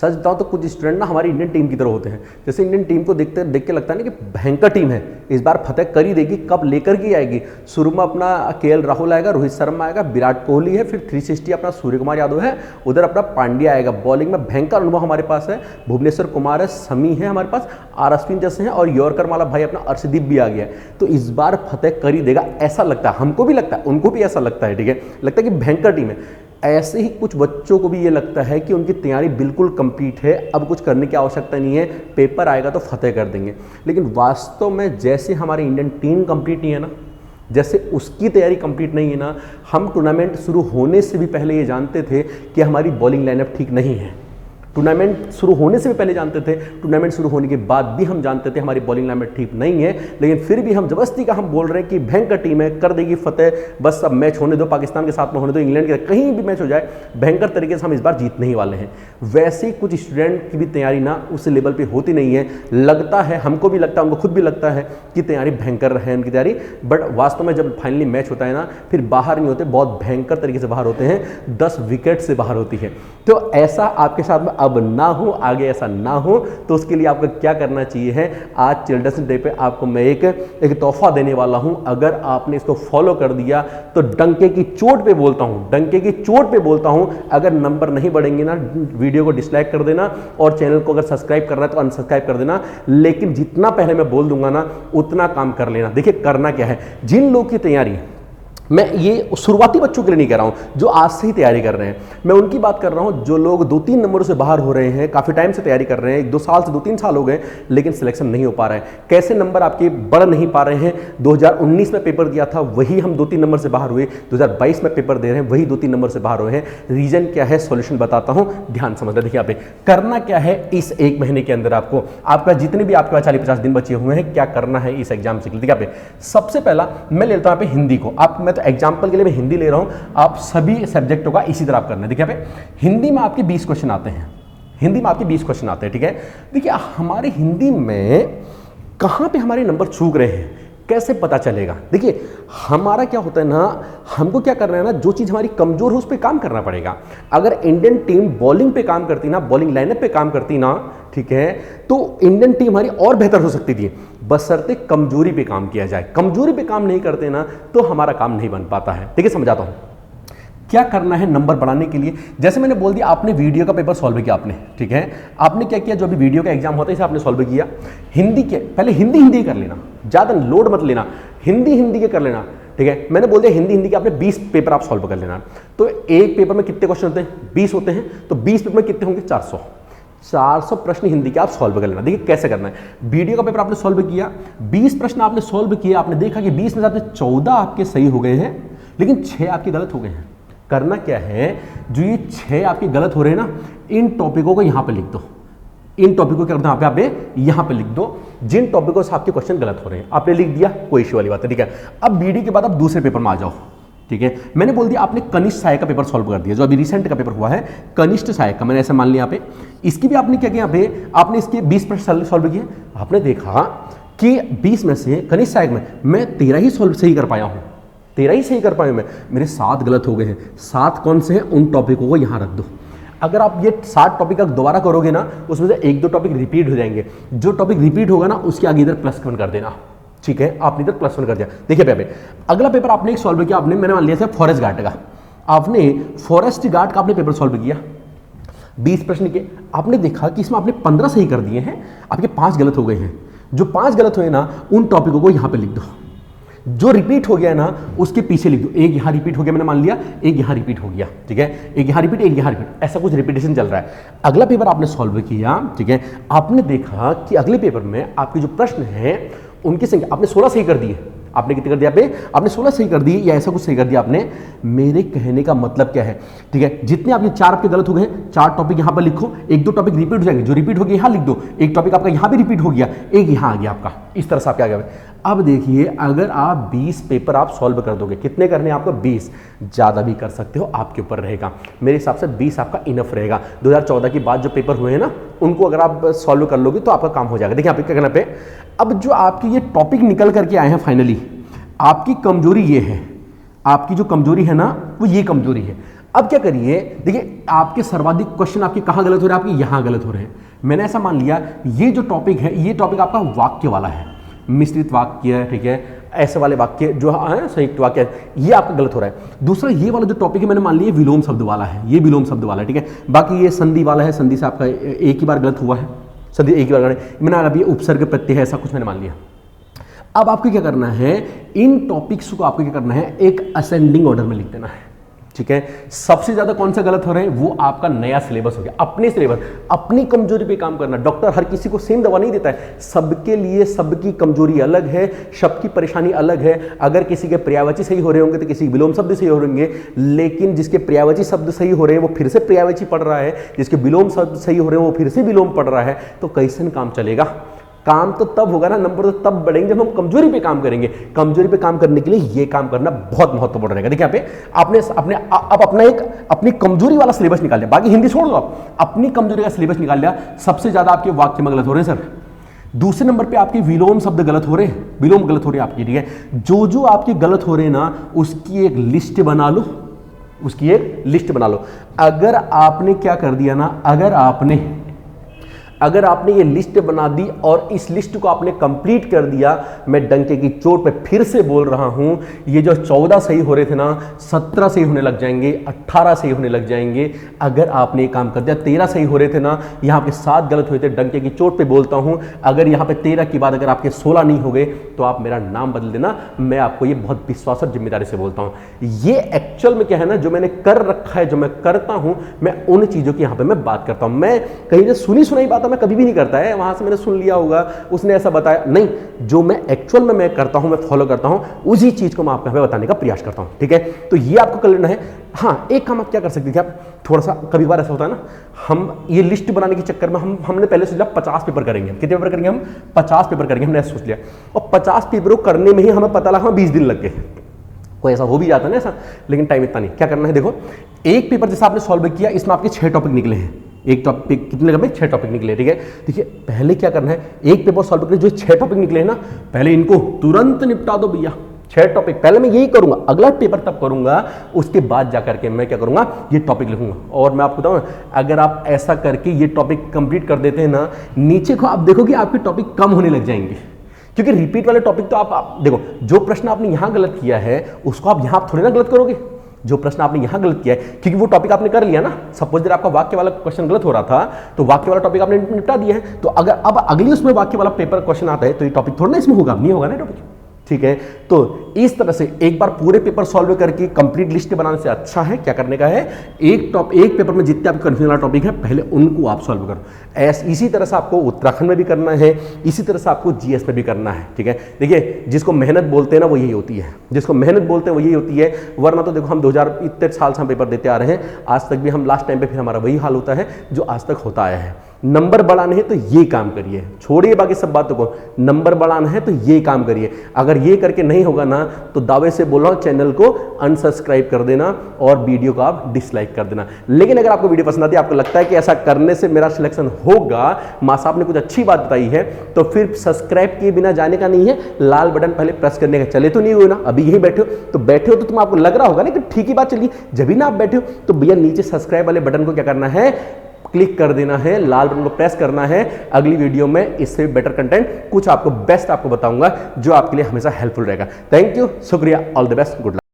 सच बताऊं तो कुछ स्टूडेंट ना हमारी इंडियन टीम की तरह होते हैं। जैसे इंडियन टीम को देख के लगता है ना कि भयंकर टीम है, इस बार फतेह कर ही देगी, कब लेकर के आएगी। शुरू में अपना केएल राहुल आएगा, रोहित शर्मा आएगा, विराट कोहली है, फिर 360 अपना सूर्य कुमार यादव है, उधर अपना पांड्या आएगा। बॉलिंग में भयंकर अनुभव हमारे पास है, भुवनेश्वर कुमार है, शमी है हमारे पास, आर अश्विन जैसे हैं, और यॉर्कर वाला भाई अपना अर्शदीप भी आ गया है। तो इस बार फतेह कर ही देगा ऐसा लगता है, हमको भी लगता है, उनको भी ऐसा लगता है, ठीक है, लगता है कि भयंकर टीम है। ऐसे ही कुछ बच्चों को भी ये लगता है कि उनकी तैयारी बिल्कुल कंप्लीट है, अब कुछ करने की आवश्यकता नहीं है, पेपर आएगा तो फतेह कर देंगे। लेकिन वास्तव में जैसे हमारी इंडियन टीम कंप्लीट नहीं है ना, जैसे उसकी तैयारी कंप्लीट नहीं है ना, हम टूर्नामेंट शुरू होने से भी पहले ये जानते थे कि हमारी बॉलिंग लाइनअप ठीक नहीं है। टूर्नामेंट शुरू होने से भी पहले जानते थे, टूर्नामेंट शुरू होने के बाद भी हम जानते थे हमारी बॉलिंग लाइनअप ठीक नहीं है। लेकिन फिर भी हम जबरदस्ती का हम बोल रहे हैं कि भयंकर टीम है, कर देगी फतेह, बस अब मैच होने दो, पाकिस्तान के साथ में होने दो, इंग्लैंड के कहीं भी मैच हो जाए, भयंकर तरीके से हम इस बार जीतने ही वाले हैं। वैसे ही कुछ स्टूडेंट की भी तैयारी ना उस लेवल पर होती नहीं है। लगता है, हमको भी लगता है, उनको खुद भी लगता है कि तैयारी भयंकर है उनकी तैयारी, बट वास्तव में जब फाइनली मैच होता है ना, फिर बाहर नहीं होते, बहुत भयंकर तरीके से बाहर होते हैं, 10 विकेट से बाहर होती है। तो ऐसा आपके साथ में अब ना हो, आगे ऐसा ना हो, तो उसके लिए आपको क्या करना चाहिए है, आज चिल्ड्रंस डे पे आपको मैं एक तोहफा देने वाला हूं। अगर आपने इसको फॉलो कर दिया तो डंके की चोट पे बोलता हूं, डंके की चोट पे बोलता हूं, अगर नंबर नहीं बढ़ेंगे ना, वीडियो को डिसलाइक कर देना, और चैनल को अगर सब्सक्राइब कर रहा है तो अनसब्सक्राइब कर देना। लेकिन जितना पहले मैं बोल दूंगा ना, उतना काम कर लेना। देखिए करना क्या है, जिन लोग की तैयारी, मैं ये शुरुआती बच्चों के लिए नहीं कह रहा हूं जो आज से ही तैयारी कर रहे हैं, मैं उनकी बात कर रहा हूं जो लोग 2-3 नंबरों से बाहर हो रहे हैं, काफ़ी टाइम से तैयारी कर रहे हैं, 1-2 साल से 2-3 साल हो गए, लेकिन सिलेक्शन नहीं हो पा रहा है। कैसे नंबर आपके बढ़ नहीं पा रहे हैं? 2019 में पेपर दिया था, वही हम 2-3 नंबर से बाहर हुए, 2022 में पेपर दे रहे हैं, वही 2-3 नंबर से बाहर हुए हैं। रीजन क्या है, सॉल्यूशन बताता हूं, ध्यान समझना। देखिए यहाँ पे करना क्या है, इस 1 महीने के अंदर आपको, आपका जितने भी आपके पास 40-50 दिन बचे हुए हैं, क्या करना है इस एग्जाम से। देखिए यहाँ पे सबसे पहला मैं लेता हूं यहाँ पे हिंदी को, मैं तो एग्जाम्पल के लिए हिंदी ले रहा हूं, आप सभी सब्जेक्टों का इसी तरह आप करना है। देखिए यहाँ पे हिंदी में आपके 20 क्वेश्चन आते हैं, हिंदी में आपके 20 क्वेश्चन आते हैं, ठीक है। देखिए हमारे हिंदी में कहां पे हमारे नंबर चूक रहे हैं, कैसे पता चलेगा? देखिए हमारा क्या होता है ना, हमको क्या करना है ना, जो चीज हमारी कमजोर है उस पर काम करना पड़ेगा। अगर इंडियन टीम बॉलिंग पे काम करती ना, बॉलिंग लाइनअप पे काम करती ना, ठीक है, तो इंडियन टीम हमारी और बेहतर हो सकती थी, बशर्ते कमजोरी पे काम किया जाए। कमजोरी पे काम नहीं करते ना, तो हमारा काम नहीं बन पाता है। ठीक है, समझाता हूं क्या करना है नंबर बढ़ाने के लिए। जैसे मैंने बोल दिया, आपने वीडियो का पेपर सॉल्व किया आपने, ठीक है, आपने क्या किया, जो भी वीडियो का एग्जाम होता है इसे आपने सॉल्व किया। हिंदी के पहले हिंदी कर लेना, ज्यादा लोड मत लेना, हिंदी के कर लेना, ठीक है। मैंने बोल दिया हिंदी के आपने 20 पेपर आप सॉल्व कर लेना। तो एक पेपर में कितने क्वेश्चन होते हैं? 20 होते हैं, तो 20 पेपर में कितने होंगे? 400 प्रश्न हिंदी के आप सॉल्व कर लेना। देखिए कैसे करना है, वीडियो का पेपर आपने सॉल्व किया, 20 प्रश्न आपने सॉल्व किया, आपने देखा कि 20 में से आपने 14 आपके सही हो गए हैं, लेकिन 6 आपके गलत हो गए हैं। करना क्या है, जो ये 6 आपके गलत हो रहे हैं ना, इन टॉपिकों को यहां पे लिख दो। इन टॉपिकों को करना यहां पे लिख दो, जिन टॉपिकों से आपके क्वेश्चन गलत हो रहे हैं आपने लिख दिया, कोई इश्यू वाली बात है, ठीक है। अब वीडियो के बाद आप दूसरे पेपर में आ जाओ, ठीक है। मैंने बोल दिया आपने कनिष्ठ सहायक का पेपर सॉल्व कर दिया, जो अभी रिसेंट का पेपर हुआ है कनिष्ठ सहायक का, मैंने ऐसे मान लिया। यहाँ पे इसकी भी आपने क्या किया, यहाँ पे आपने इसके 20 प्रश्न सॉल्व किए, आपने देखा कि 20 में से कनिष्ठ सहायक में मैं 13 ही सही कर पाया हूँ, 13 ही सही कर पाए मैं, मेरे 7 गलत हो गए हैं। 7 कौन से हैं? उन टॉपिकों को यहाँ रख दो। अगर आप ये 7 टॉपिक दोबारा करोगे ना, उसमें से 1-2 टॉपिक रिपीट हो जाएंगे, जो टॉपिक रिपीट होगा ना उसके आगे इधर +1 कर देना, ठीक है। आपने इधर +1 कर दिया। देखिए पे अगला पेपर आपने एक सॉल्व किया, आपने मैंने मान लिया था फॉरेस्ट गार्ड का, आपने फॉरेस्ट गार्ड का आपने पेपर सॉल्व किया, 20 प्रश्न के, आपने देखा कि इसमें आपने 15 सही कर दिए हैं, आपके 5 गलत हो गए हैं। जो 5 गलत हुए ना, उन टॉपिकों को यहाँ पे लिख दो, जो रिपीट हो गया ना उसके पीछे लिख दो। एक यहां रिपीट हो गया, मैंने मान लिया, एक यहां रिपीट हो गया, ठीक है, एक यहां रिपीट, एक यहां रिपीट, ऐसा कुछ रिपीटेशन चल रहा है। अगला पेपर आपने सॉल्व किया, ठीक है, आपने देखा कि अगले पेपर में आपके जो प्रश्न है उनकी संख्या आपने 16 सही कर दी है। आपने कितने कर दिया पे? आपने 16 सही कर दी, या ऐसा कुछ सही कर दिया आपने। मेरे कहने का मतलब क्या है, ठीक है, जितने आपके 4 आपके गलत हो गए, 4 टॉपिक यहां पर लिखो, 1-2 टॉपिक रिपीट हो जाएंगे, जो रिपीट हो गया यहां लिख दो, एक टॉपिक आपका यहां भी रिपीट हो गया, एक यहां आ गया आपका, इस तरह से आपके आ गया। अब देखिए अगर आप 20 पेपर आप सॉल्व कर दोगे, कितने करने आपको? 20, ज्यादा भी कर सकते हो, आपके ऊपर रहेगा। मेरे हिसाब से 20 आपका इनफ रहेगा। 2014 के बाद जो पेपर हुए हैं ना, उनको अगर आप सॉल्व कर लोगे तो आपका काम हो जाएगा। देखिए आप क्या करना पे, अब जो आपके ये टॉपिक निकल करके आए हैं फाइनली, आपकी कमजोरी ये है, आपकी जो कमजोरी है ना वो ये कमजोरी है। अब क्या करिए, देखिए आपके सर्वाधिक क्वेश्चन आपके कहां गलत हो रहे हैं, आपके यहां गलत हो रहे हैं। मैंने ऐसा मान लिया ये जो टॉपिक है, ये टॉपिक आपका वाक्य वाला है, मिश्रित वाक्य, ठीक है, ऐसे वाले वाक्य जो है संयुक्त वाक्य, ये आपका गलत हो रहा है। दूसरा ये वाला जो टॉपिक है मैंने मान लिया विलोम शब्द वाला है, ये विलोम शब्द वाला है, ठीक है। बाकी ये संधि वाला है, संधि से आपका एक ही बार गलत हुआ है, संधि एक ही बार, मैंने अभी उपसर्ग प्रत्यय है ऐसा कुछ मैंने मान लिया। अब आपको क्या करना है, इन टॉपिक्स को आपको क्या करना है, एक असेंडिंग ऑर्डर में लिख देना है, ठीक है। सबसे ज्यादा कौन सा गलत हो रहे हैं, वो आपका नया सिलेबस हो गया, अपने सिलेबस, अपनी कमजोरी पे काम करना। डॉक्टर हर किसी को सेम दवा नहीं देता है, सबके लिए सबकी कमजोरी अलग है, सबकी परेशानी अलग है। अगर किसी के पर्यायवाची सही हो रहे होंगे तो किसी के विलोम शब्द सही हो रहेंगे, लेकिन जिसके पर्यायवाची शब्द सही हो रहे हैं वो फिर से पर्यायवाची पढ़ रहा है, जिसके विलोम शब्द सही हो रहे हैं वो फिर से विलोम पढ़ रहा है, तो कैसे काम चलेगा। काम तो तब होगा ना, नंबर तो तब बढ़ेंगे जब हम कमजोरी पे काम करेंगे। कमजोरी पे काम करने के लिए ये काम करना बहुत महत्वपूर्ण रहेगा। देखिए यहाँ पे आपने अब अपना एक अपनी कमजोरी वाला सिलेबस निकाल लिया, बाकी हिंदी छोड़ दो, आप अपनी कमजोरी का सिलेबस निकाल लिया। सबसे ज्यादा आपके वाक्य में गलत हो रहे हैं सर, दूसरे नंबर पे आपके विलोम शब्द गलत हो रहे हैं, विलोम गलत हो रहे हैं आपकी, ठीक है। जो आपके गलत हो रहे हैं ना, उसकी एक लिस्ट बना लो, उसकी एक लिस्ट बना लो। अगर आपने क्या कर दिया ना, अगर आपने ये लिस्ट बना दी और इस लिस्ट को आपने कंप्लीट कर दिया, मैं डंके की चोट पे फिर से बोल रहा हूं, ये जो 14 सही हो रहे थे ना, 17 सही होने लग जाएंगे, 18 सही होने लग जाएंगे। अगर आपने ये काम कर दिया, 13 सही हो रहे थे ना, यहाँ पे 7 गलत हुए थे, डंके की चोट पे बोलता हूं। अगर यहाँ पे 13 की बात अगर आपके 16 नहीं हो गए तो आप मेरा नाम बदल देना, मैं आपको ये बहुत विश्वास और जिम्मेदारी से बोलता हूं। ये एक्चुअल में क्या है ना, जो मैंने कर रखा है, जो मैं करता हूं, मैं उन चीजों की यहाँ पे मैं बात करता हूं। मैं कहीं से सुनी सुनाई बात मैं कभी भी नहीं करता है, वहां से मैंने सुन लिया होगा, उसने ऐसा बताया नहीं, जो मैं एक्चुअल में मैं करता हूं, मैं फॉलो करता हूं, उसी चीज को मैं आपको यहाँ पे बताने का प्रयास करता हूं, ठीक है। तो ये आपको कर लेना है। हाँ, एक काम आप क्या कर सकते थे, आप थोड़ा सा, कभी बार ऐसा होता है ना, हम ये लिस्ट बनाने के चक्कर में हमने पहले सोचा 50 पेपर करेंगे। कितने पेपर करेंगे हम? 50 पेपर करेंगे, हमने ऐसा सोच लिया, और 50 पेपरों करने में ही हमें पता लगा 20 दिन लग गए। कोई ऐसा हो भी जाता है ना ऐसा, लेकिन टाइम इतना नहीं। क्या करना है, देखो एक पेपर जैसा आपने सॉल्व किया, इसमें आपके 6 टॉपिक निकले हैं, एक टॉपिक कितने लगे, 6 टॉपिक निकले, ठीक है। देखिए पहले क्या करना है, एक पेपर सॉल्व करके जो 6 टॉपिक निकले हैं ना, पहले इनको तुरंत निपटा दो भैया। 6 टॉपिक पहले मैं यही करूंगा, अगला पेपर तब करूंगा, उसके बाद जाकर के मैं क्या करूंगा, ये टॉपिक लिखूंगा। और मैं आपको बताऊं, अगर आप ऐसा करके ये टॉपिक कंप्लीट कर देते हैं ना, नीचे को आप देखोगे आपके टॉपिक कम होने लग जाएंगे, क्योंकि रिपीट वाले टॉपिक तो आप देखो, जो प्रश्न आपने यहां गलत किया है उसको आप यहां थोड़ी ना गलत करोगे। जो प्रश्न आपने यहां गलत किया है, क्योंकि वो टॉपिक आपने कर लिया ना। सपोज अगर आपका वाक्य वाला क्वेश्चन गलत हो रहा था, तो वाक्य वाला टॉपिक आपने निपटा दिया है, तो अगर अब अगली उसमें वाक्य वाला पेपर क्वेश्चन आता है, तो ये टॉपिक थोड़ा ना इसमें होगा, नहीं होगा ना टॉपिक, ठीक है। तो इस तरह से एक बार पूरे पेपर सॉल्व करके कंप्लीट लिस्ट बनाने से अच्छा है क्या करने का है, एक पेपर में जितने आपके कंफ्यूजन वाला टॉपिक है पहले उनको आप सॉल्व करो। इसी तरह से आपको उत्तराखंड में भी करना है, इसी तरह से आपको जीएस में भी करना है, ठीक है। देखिए जिसको मेहनत बोलते हैं ना वो यही होती है, जिसको मेहनत बोलते हैं वो यही होती है। वरना तो देखो हम 2000 इतने साल से हम पेपर देते आ रहे हैं, आज तक भी हम लास्ट टाइम पे फिर हमारा वही हाल होता है जो आज तक होता आया है। नंबर बढ़ाने हैं तो ये काम करिए, छोड़िए बाकी सब बातों को। नंबर बढ़ाना है तो ये काम करिए। अगर ये करके नहीं होगा ना, तो दावे से बोल रहा हूं, चैनल को अनसब्सक्राइब कर देना और वीडियो को आप डिसलाइक कर देना। लेकिन अगर आपको वीडियो पसंद आती है, आपको लगता है कि ऐसा करने से मेरा सिलेक्शन होगा, मां साहब ने कुछ अच्छी बात बताई है, तो फिर सब्सक्राइब किए बिना जाने का नहीं है, लाल बटन पहले प्रेस करने का। चले तो नहीं हुए ना, अभी यही बैठे हो तो तुम आपको लग रहा होगा ना कि ठीक ही बात चली। जब भी ना आप बैठे हो तो भैया नीचे सब्सक्राइब वाले बटन को क्या करना है, क्लिक कर देना है, लाल बटन को प्रेस करना है। अगली वीडियो में इससे बेटर कंटेंट कुछ आपको बेस्ट आपको बताऊंगा जो आपके लिए हमेशा हेल्पफुल रहेगा। थैंक यू, शुक्रिया, all the best, good luck.